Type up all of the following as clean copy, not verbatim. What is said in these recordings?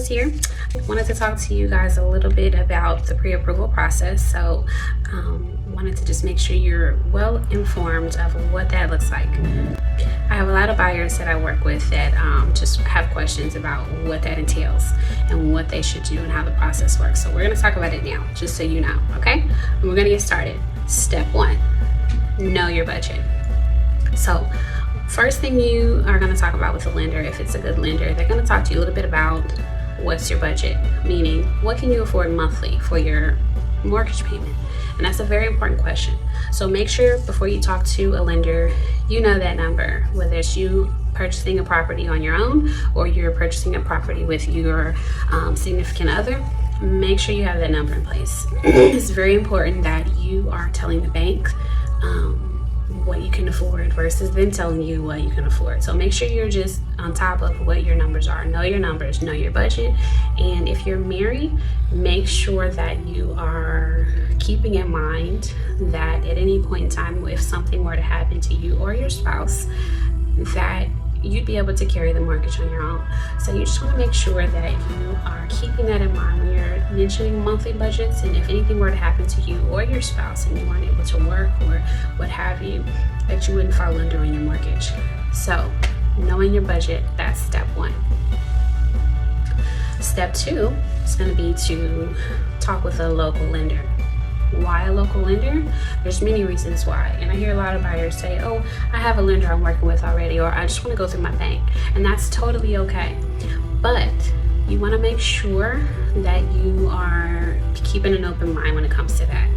is here. I wanted to talk to you guys a little bit about the pre-approval process. So wanted to just make sure you're well informed of what that looks like. I have a lot of buyers that I work with that just have questions about what that entails and what they should do and how the process works. So we're going to talk about it now, just so you know, okay? And we're going to get started. Step 1, know your budget. So first thing you are going to talk about with a lender, if it's a good lender, they're going to talk to you a little bit about what's your budget, meaning what can you afford monthly for your mortgage payment. And that's a very important question. So make sure before you talk to a lender, you know that number, whether it's you purchasing a property on your own or you're purchasing a property with your significant other. Make sure you have that number in place. It's very important that you are telling the bank what you can afford versus them telling you what you can afford. So make sure you're just on top of what your numbers are. Know your numbers, know your budget. And if you're married, make sure that you are keeping in mind that at any point in time, if something were to happen to you or your spouse, that you'd be able to carry the mortgage on your own. So you just want to make sure that you are keeping that in mind when you're mentioning monthly budgets, and if anything were to happen to you or your spouse and you weren't able to work or what have you, that you wouldn't fall under on your mortgage. So knowing your budget, that's step 1. Step 2 is going to be to talk with a local lender. Why a local lender? There's many reasons why, and I hear a lot of buyers say, oh, I have a lender I'm working with already, or I just want to go through my bank, and that's totally okay. But you want to make sure that you are keeping an open mind when it comes to that.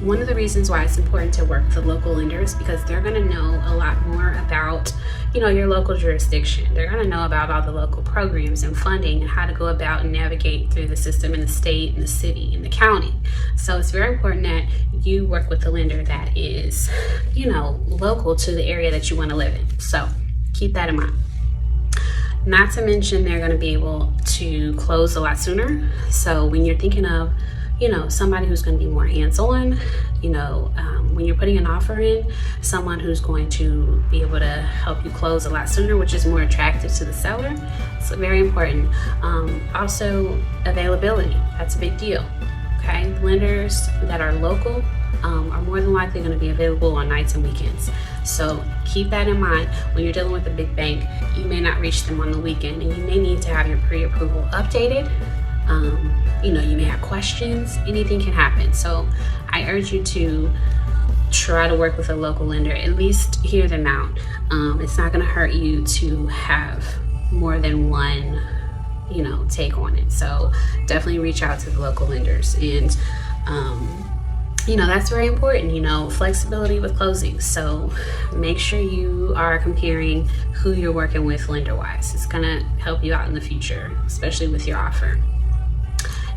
One of the reasons why it's important to work with the local lenders, because they're going to know a lot more about, your local jurisdiction. They're going to know about all the local programs and funding and how to go about and navigate through the system in the state and the city and the county. So it's very important that you work with a lender that is, local to the area that you want to live in. So keep that in mind. Not to mention, they're going to be able to close a lot sooner. So when you're thinking of somebody who's going to be more hands-on, when you're putting an offer in, someone who's going to be able to help you close a lot sooner, which is more attractive to the seller. So very important. Also, availability. That's a big deal. Okay, lenders that are local are more than likely going to be available on nights and weekends. So keep that in mind. When you're dealing with a big bank, you may not reach them on the weekend, and you may need to have your pre-approval updated. You may have questions. Anything can happen. So I urge you to try to work with a local lender, at least hear them out. It's not going to hurt you to have more than one, take on it. So definitely reach out to the local lenders. And, that's very important, flexibility with closing. So make sure you are comparing who you're working with lender-wise. It's going to help you out in the future, especially with your offer.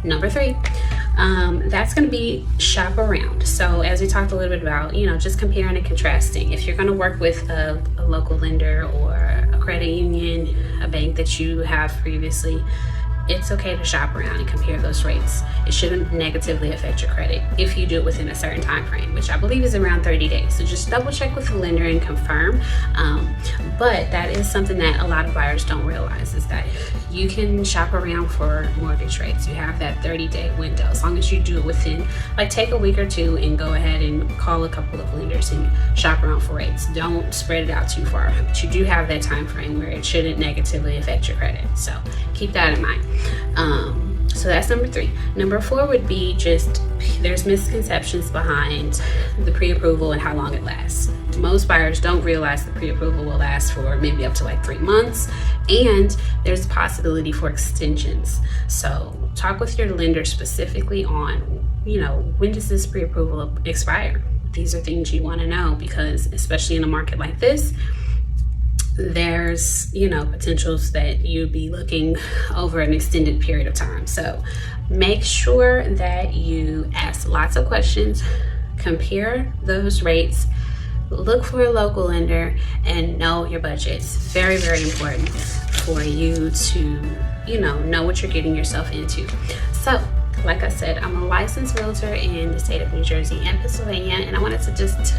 Number 3, that's going to be shop around. So as we talked a little bit about, just comparing and contrasting. If you're going to work with a local lender or a credit union, a bank that you have previously, it's okay to shop around and compare those rates. It shouldn't negatively affect your credit if you do it within a certain time frame, which I believe is around 30 days. So just double check with the lender and confirm. But that is something that a lot of buyers don't realize, is that you can shop around for mortgage rates. You have that 30-day window, as long as you do it within, take a week or two and go ahead and call a couple of lenders and shop around for rates. Don't spread it out too far. But you do have that time frame where it shouldn't negatively affect your credit. So keep that in mind. So that's number 3. Number 4 would be just, there's misconceptions behind the pre-approval and how long it lasts. Most buyers don't realize the pre-approval will last for maybe up to 3 months, and there's a possibility for extensions. So talk with your lender specifically on, when does this pre-approval expire? These are things you want to know, because especially in a market like this, there's potentials that you'd be looking over an extended period of time. So make sure that you ask lots of questions, compare those rates, look for a local lender, and know your budget. It's very, very important for you to know what you're getting yourself into. So like I said, I'm a licensed realtor in the state of New Jersey and Pennsylvania, and I wanted to just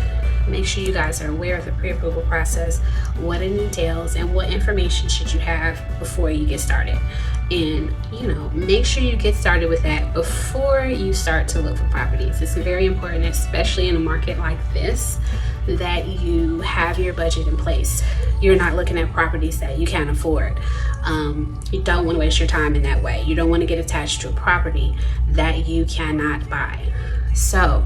make sure you guys are aware of the pre-approval process, what it entails, and what information should you have before you get started. And make sure you get started with that before you start to look for properties. It's very important, especially in a market like this, that you have your budget in place. You're not looking at properties that you can't afford. You don't want to waste your time in that way. You don't want to get attached to a property that you cannot buy. So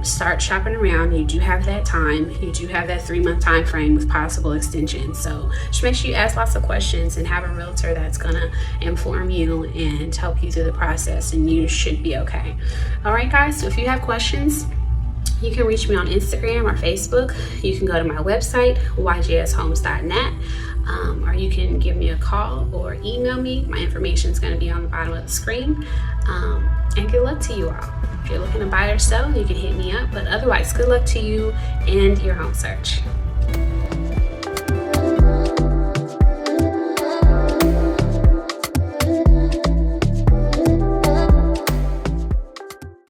start shopping around. You do have that time. You do have that 3-month time frame with possible extensions. So just make sure you ask lots of questions and have a realtor that's gonna inform you and help you through the process, and you should be okay. All right, guys, so if you have questions, you can reach me on Instagram or Facebook. You can go to my website, yjshomes.net, or you can give me a call or email me. My information is going to be on the bottom of the screen. And good luck to you all. If you're looking to buy or sell, you can hit me up. But otherwise, good luck to you and your home search.